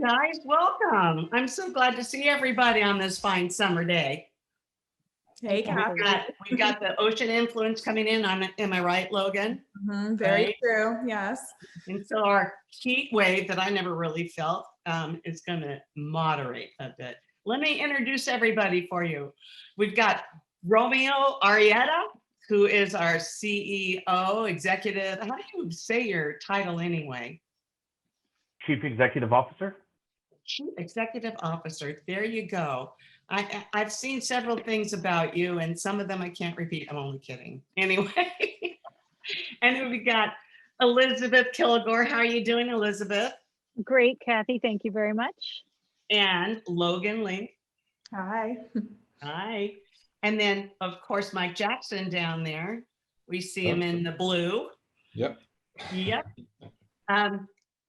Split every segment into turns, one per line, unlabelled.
Guys, welcome. I'm so glad to see everybody on this fine summer day.
Hey, Cathy.
We've got the ocean influence coming in on it. Am I right, Logan?
Very
Right?
true. Yes.
And so our heat wave that I never really felt is going to moderate a bit. Let me introduce everybody for you. We've got Romeo Arrieta, who is our CEO, executive. How do you say your title anyway?
Chief Executive Officer.
Chief Executive Officer. There you go. I've seen several things about you, and some of them I can't repeat. I'm only kidding. Anyway, and we got Elizabeth Kilgore. How are you doing, Elizabeth?
Great, Cathy. Thank you very much.
And Logan Link.
Hi.
Hi. And then, of course, Mike Jackson down there. We see him in the blue.
Yep.
Yep.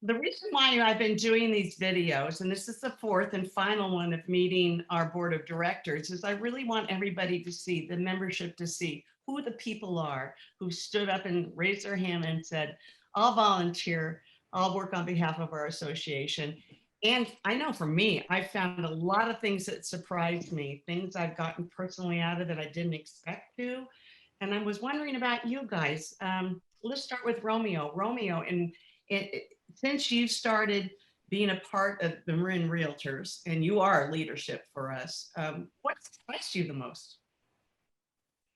The reason why I've been doing these videos, and this is the fourth and final one of meeting our board of directors, is I really want everybody to see, the membership to see who the people are who stood up and raised their hand and said, I'll volunteer, I'll work on behalf of our association. And I know for me, I found a lot of things that surprised me, things I've gotten personally out of it I didn't expect to. And I was wondering about you guys. Let's start with Romeo. Romeo, and since you started being a part of the Marin Realtors and you are leadership for us, what surprised you the most?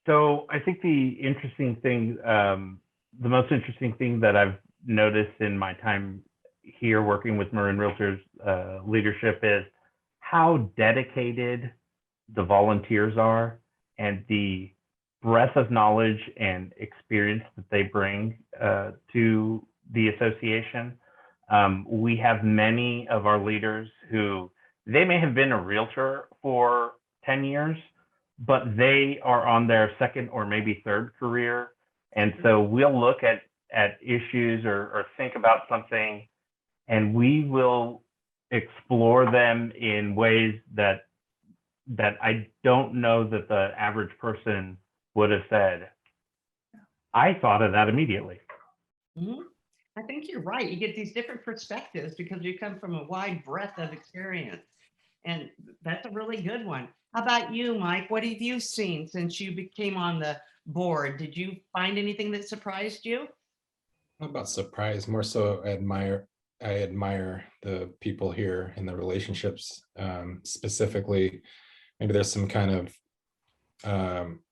So I think the most interesting thing that I've noticed in my time here working with Marin Realtors leadership is how dedicated the volunteers are and the breadth of knowledge and experience that they bring to the association. We have many of our leaders who they may have been a realtor for 10 years, but they are on their second or maybe third career. And so we'll look at issues or think about something, and we will explore them in ways that I don't know that the average person would have said. I thought of that immediately.
Mm-hmm. I think you're right. You get these different perspectives because you come from a wide breadth of experience. And that's a really good one. How about you, Mike? What have you seen since you became on the board? Did you find anything that surprised you?
Not about surprise, more so I admire the people here and the relationships. Specifically, maybe there's some kind of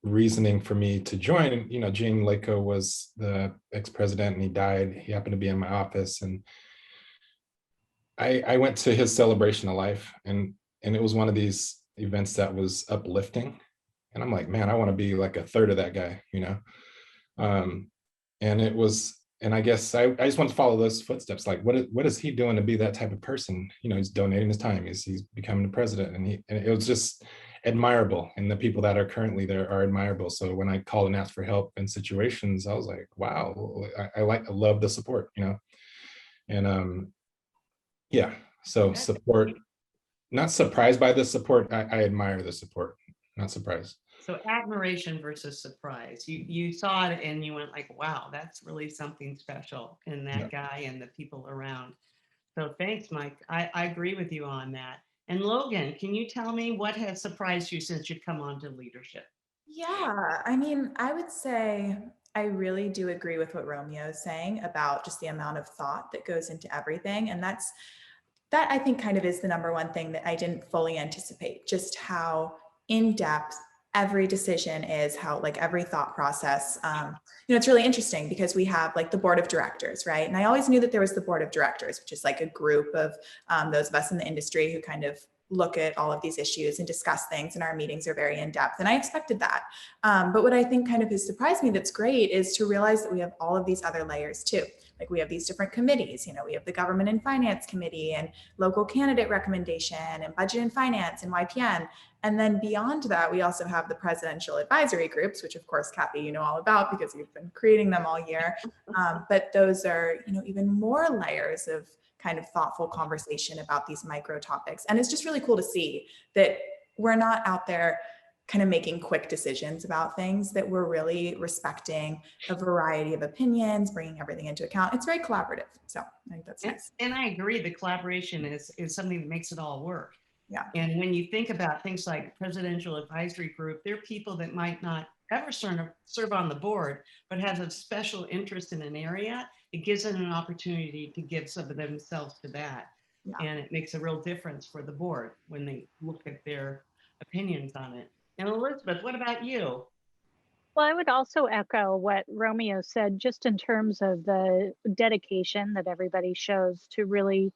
reasoning for me to join. You know, Gene Lako was the ex-president and he died. He happened to be in my office, and I went to his celebration of life, and it was one of these events that was uplifting. And I'm like, man, I want to be like a third of that guy, you know? And I guess I just want to follow those footsteps. Like, what is he doing to be that type of person? You know, he's donating his time. He's becoming the president, and it was just admirable. And the people that are currently there are admirable. So when I called and asked for help in situations, I was like, wow, I love the support, you know? And yeah, so support, not surprised by the support. I admire the support, not surprised.
So admiration versus surprise. You saw it and you went like, wow, that's really something special in that guy and the people around. So thanks, Mike. I agree with you on that. And Logan, can you tell me what has surprised you since you've come on to leadership?
Yeah, I mean, I would say I really do agree with what Romeo is saying about just the amount of thought that goes into everything. And that I think kind of is the number one thing that I didn't fully anticipate, just how in-depth every decision is, how like every thought process, you know, it's really interesting because we have like the board of directors, right? And I always knew that there was the board of directors, which is like a group of those of us in the industry who kind of look at all of these issues and discuss things, and our meetings are very in-depth, and I expected that. But what I think kind of has surprised me that's great is to realize that we have all of these other layers too. Like we have these different committees, you know, we have the government and finance committee and local candidate recommendation and budget and finance and YPN. And then beyond that, we also have the presidential advisory groups, which of course, Cathy, you know all about because you've been creating them all year. But those are, you know, even more layers of kind of thoughtful conversation about these micro topics. And it's just really cool to see that we're not out there kind of making quick decisions about things, that we're really respecting a variety of opinions, bringing everything into account. It's very collaborative. So I think that's nice.
And I agree, the collaboration is something that makes it all work.
Yeah.
And when you think about things like presidential advisory group, there are people that might not ever serve on the board, but have a special interest in an area. It gives them an opportunity to give some of themselves to that.
Yeah.
And it makes a real difference for the board when they look at their opinions on it. And Elizabeth, what about you?
Well, I would also echo what Romeo said, just in terms of the dedication that everybody shows to really,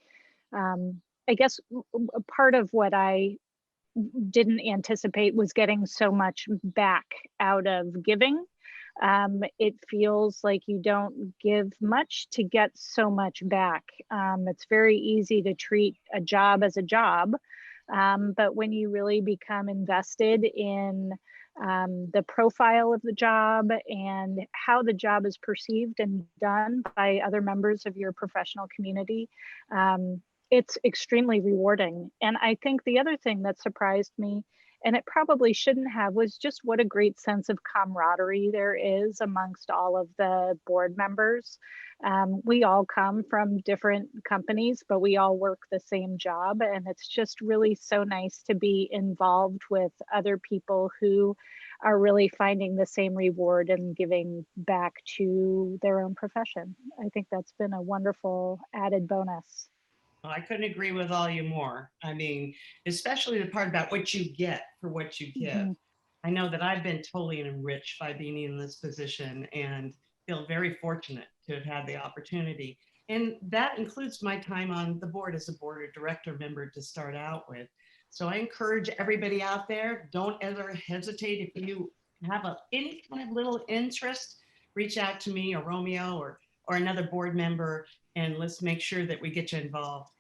I guess a part of what I didn't anticipate was getting so much back out of giving. It feels like you don't give much to get so much back. It's very easy to treat a job as a job, but when you really become invested in the profile of the job and how the job is perceived and done by other members of your professional community, it's extremely rewarding. And I think the other thing that surprised me, and it probably shouldn't have, was just what a great sense of camaraderie there is amongst all of the board members. We all come from different companies, but we all work the same job. And it's just really so nice to be involved with other people who are really finding the same reward and giving back to their own profession. I think that's been a wonderful added bonus.
Well, I couldn't agree with all you more. I mean, especially the part about what you get for what you give.
Mhm.
I know that I've been totally enriched by being in this position and feel very fortunate to have had the opportunity. And that includes my time on the board as a board or director member to start out with. So I encourage everybody out there, don't ever hesitate. If you have any kind of little interest, reach out to me or Romeo or another board member, and let's make sure that we get you involved.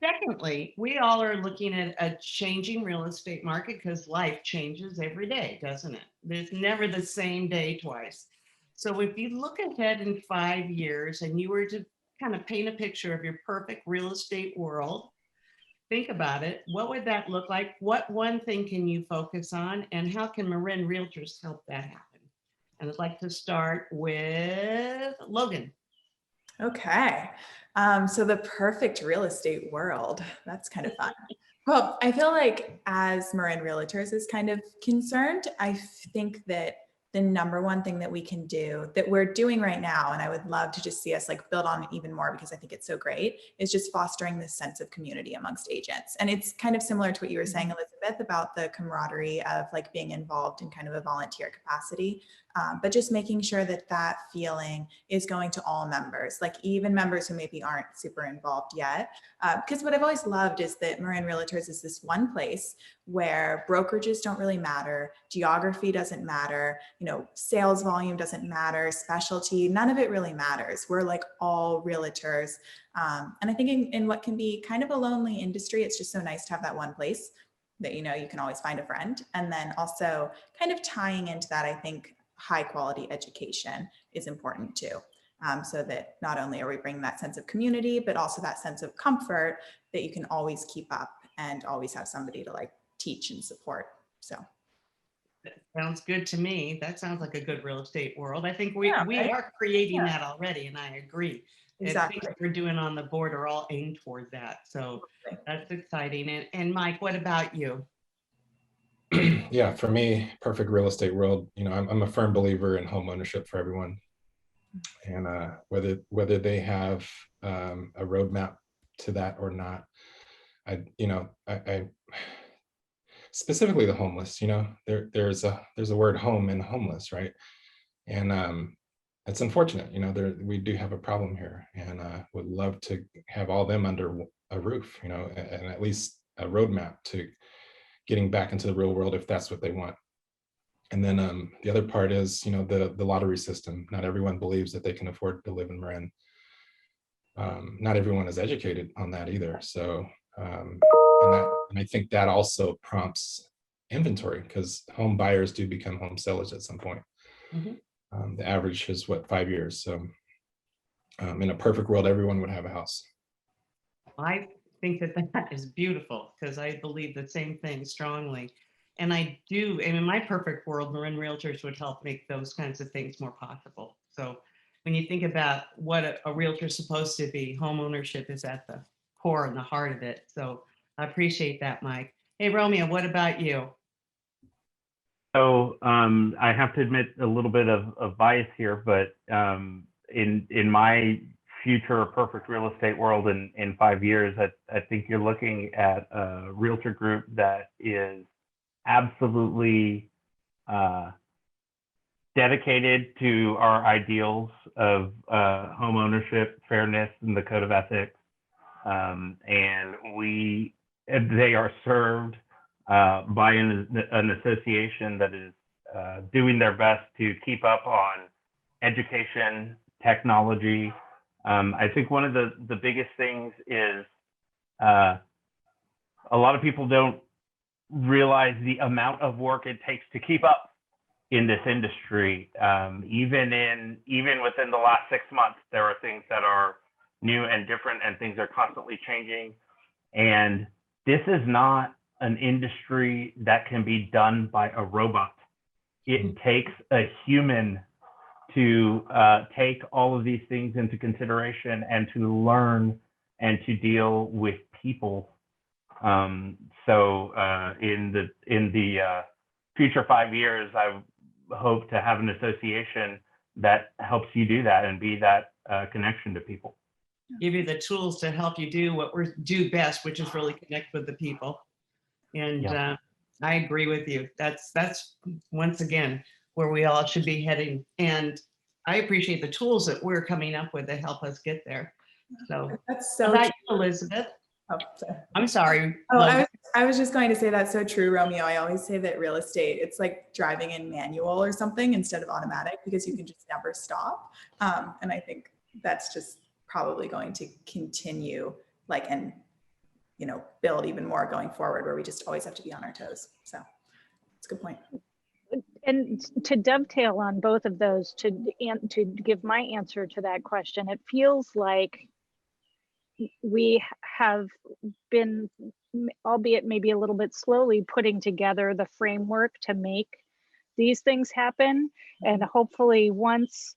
Secondly, we all are looking at a changing real estate market because life changes every day, doesn't it? There's never the same day twice. So if you look ahead in 5 years and you were to kind of paint a picture of your perfect real estate world, think about it. What would that look like? What one thing can you focus on? And how can Marin Realtors help that happen? And I'd like to start with Logan.
Okay. So the perfect real estate world, that's kind of fun. Well, I feel like as Marin Realtors is kind of concerned, I think that the number one thing that we can do, that we're doing right now, and I would love to just see us like build on it even more because I think it's so great, is just fostering this sense of community amongst agents. And it's kind of similar to what you were saying, Elizabeth, about the camaraderie of like being involved in kind of a volunteer capacity. But just making sure that that feeling is going to all members, like even members who maybe aren't super involved yet. Because what I've always loved is that Marin Realtors is this one place where brokerages don't really matter, geography doesn't matter, sales volume doesn't matter, specialty, none of it really matters. We're like all realtors. And I think in what can be kind of a lonely industry, it's just so nice to have that one place that, you can always find a friend. And then also kind of tying into that, I think high quality education is important too. So that not only are we bringing that sense of community, but also that sense of comfort that you can always keep up and always have somebody to like teach and support. So
that sounds good to me. That sounds like a good real estate world. I think we
right?
are creating that already, and I agree.
Exactly.
And things we're doing on the board are all aimed toward that. So that's exciting. And Mike, what about you?
Yeah, for me, perfect real estate world. I'm a firm believer in home ownership for everyone, and whether they have a roadmap to that or not. I specifically the homeless. There's a word home and homeless, right? And it's unfortunate. We do have a problem here, and would love to have all them under a roof. And at least a roadmap to getting back into the real world if that's what they want. And then the other part is, the lottery system. Not everyone believes that they can afford to live in Marin. Not everyone is educated on that either. So, and I think that also prompts inventory because home buyers do become home sellers at some point. Mm-hmm. The average is 5 years. So in a perfect world, everyone would have a house.
I think that is beautiful because I believe the same thing strongly. And I mean, my perfect world, Marin Realtors would help make those kinds of things more possible. So when you think about what a realtor is supposed to be, home ownership is at the core and the heart of it. So I appreciate that, Mike. Hey, Romeo, what about you?
So I have to admit a little bit of bias here, but in my future perfect real estate world in 5 years, I think you're looking at a realtor group that is absolutely dedicated to our ideals of home ownership, fairness, and the code of ethics. And they are served by an association that is doing their best to keep up on education, technology. I think one of the biggest things is a lot of people don't realize the amount of work it takes to keep up in this industry. Even within the last 6 months, there are things that are new and different, and things are constantly changing. And this is not an industry that can be done by a robot. It takes a human to take all of these things into consideration and to learn and to deal with people. So in the future 5 years, I hope to have an association that helps you do that and be that connection to people.
Give you the tools to help you do what we do best, which is really connect with the people. And
Yeah.
I agree with you. That's once again where we all should be heading. And I appreciate the tools that we're coming up with to help us get there. So
That's so
about
true.
you, Elizabeth.
Oh, sorry.
I'm sorry.
Oh,
Logan.
I was just going to say that's so true, Romeo. I always say that real estate, it's like driving in manual or something instead of automatic, because you can just never stop. And I think that's just probably going to continue, like, and build even more going forward, where we just always have to be on our toes. So it's a good point.
And to dovetail on both of those, to give my answer to that question, it feels like we have been, albeit maybe a little bit slowly, putting together the framework to make these things happen. And hopefully once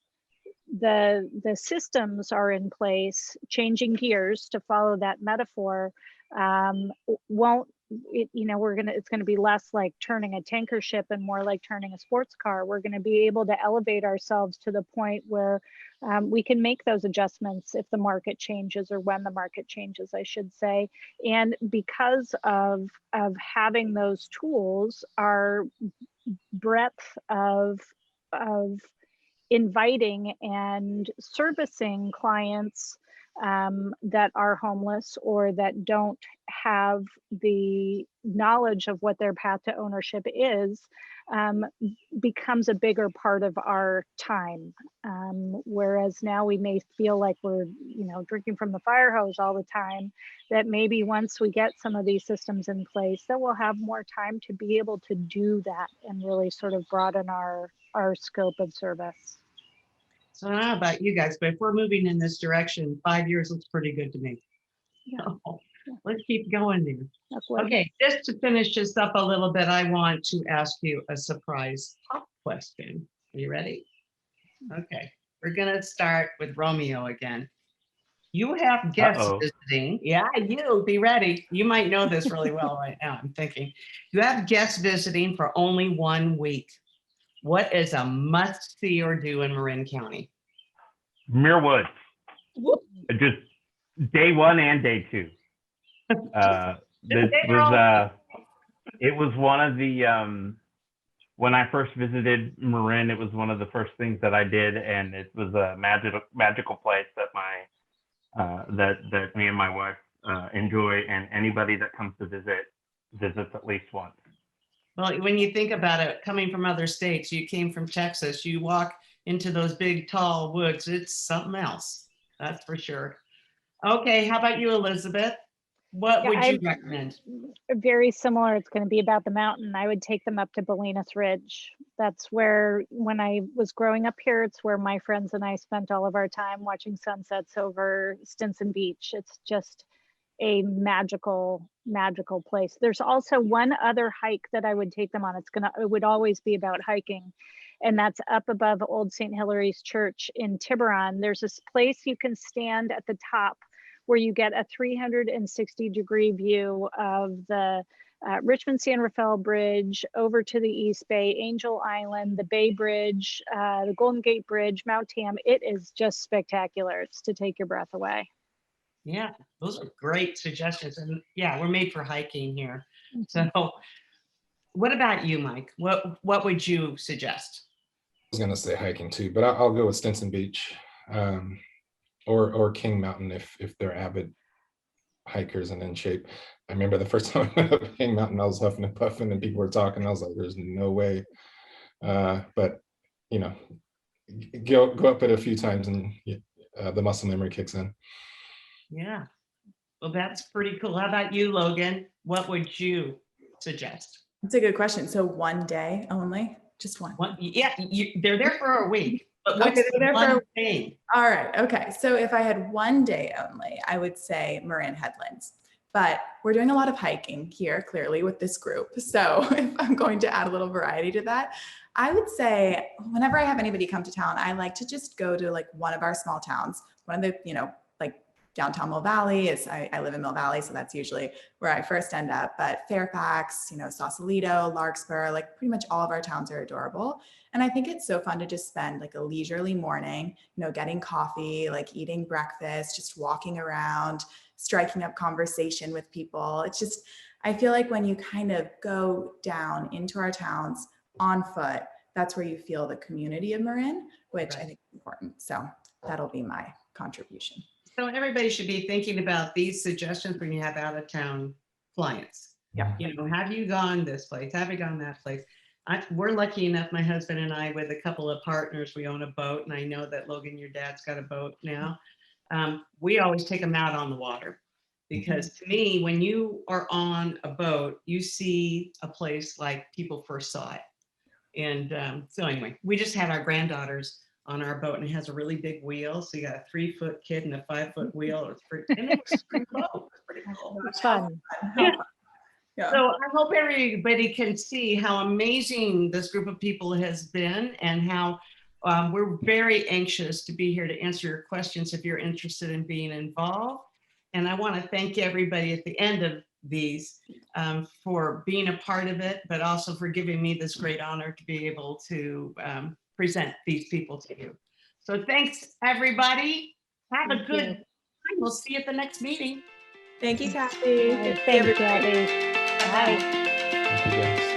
the systems are in place, changing gears to follow that metaphor, it's going to be less like turning a tanker ship and more like turning a sports car. We're going to be able to elevate ourselves to the point where we can make those adjustments if the market changes, or when the market changes, I should say. And because of having those tools, our breadth of inviting and servicing clients that are homeless or that don't have the knowledge of what their path to ownership is, becomes a bigger part of our time. Whereas now we may feel like we're, drinking from the fire hose all the time, that maybe once we get some of these systems in place, that we'll have more time to be able to do that and really sort of broaden our scope of service.
So I don't know about you guys, but if we're moving in this direction, 5 years looks pretty good to me.
Yeah.
So let's keep going there.
Lovely.
Okay, just to finish this up a little bit, I want to ask you a surprise pop question. Are you ready? Okay, we're gonna start with Romeo again. You have guests visiting. Yeah, you be ready. You might know this really well right now. I'm thinking you have guests visiting for only 1 week. What is a must see or do in Marin County?
Muir Woods. Just day 1 and day 2. It was one of the when I first visited Marin, it was one of the first things that I did, and it was a magical place that that me and my wife enjoy, and anybody that comes to visits at least once.
Well, when you think about it, coming from other states, you came from Texas, you walk into those big, tall woods, it's something else. That's for sure. Okay, how about you, Elizabeth? What would you recommend?
Very similar. It's going to be about the mountain. I would take them up to Bolinas Ridge. That's where, when I was growing up here, it's where my friends and I spent all of our time watching sunsets over Stinson Beach. It's just a magical place. There's also one other hike that I would take them on. It would always be about hiking, and that's up above Old St. Hilary's Church in Tiburon. There's this place you can stand at the top where you get a 360-degree view of the Richmond San Rafael Bridge over to the East Bay, Angel Island, the Bay Bridge, the Golden Gate Bridge, Mount Tam. It is just spectacular. It's to take your breath away.
Yeah, those are great suggestions. And yeah, we're made for hiking here. So what about you, Mike? What would you suggest?
I was gonna say hiking too, but I'll go with Stinson Beach, or King Mountain if they're avid hikers and in shape. I remember the first time I went up King Mountain, I was huffing and puffing and people were talking. I was like, there's no way. But you know, go up it a few times and the muscle memory kicks in.
Yeah, well, that's pretty cool. How about you, Logan? What would you suggest?
That's a good question. So one day only, just one.
Yeah, they're there for a week, but what's
Okay, they're there
one
for
thing?
All right. Okay. So if I had one day only, I would say Marin Headlands. But we're doing a lot of hiking here, clearly, with this group. So if I'm going to add a little variety to that, I would say whenever I have anybody come to town, I like to just go to like one of our small towns. One of the, like downtown Mill Valley is, I live in Mill Valley, so that's usually where I first end up. But Fairfax, Sausalito, Larkspur, like pretty much all of our towns are adorable. And I think it's so fun to just spend like a leisurely morning, getting coffee, like eating breakfast, just walking around, striking up conversation with people. It's just, I feel like when you kind of go down into our towns on foot, that's where you feel the community of Marin, which I think is important. So that'll be my contribution.
So everybody should be thinking about these suggestions when you have out of town clients.
Yeah.
Have you gone this place? Have you gone that place? We're lucky enough, my husband and I, with a couple of partners, we own a boat, and I know that Logan, your dad's got a boat now. We always take them out on the water, because to me, when you are on a boat, you see a place like people first saw it. And so anyway, we just had our granddaughters on our boat, and it has a really big wheel. So you got a 3-foot kid and a 5-foot wheel. And it was pretty cool. It was pretty cool.
It's fun.
Yeah.
So I hope everybody can see how amazing this group of people has been, and how we're very anxious to be here to answer your questions if you're interested in being involved. And I want to thank everybody at the end of these for being a part of it, but also for giving me this great honor to be able to present these people to you. So thanks, everybody. Have a good time. We'll see you at the next meeting.
Thank you, Cathy.
Thank you, Cathy. Bye.
Thank you guys.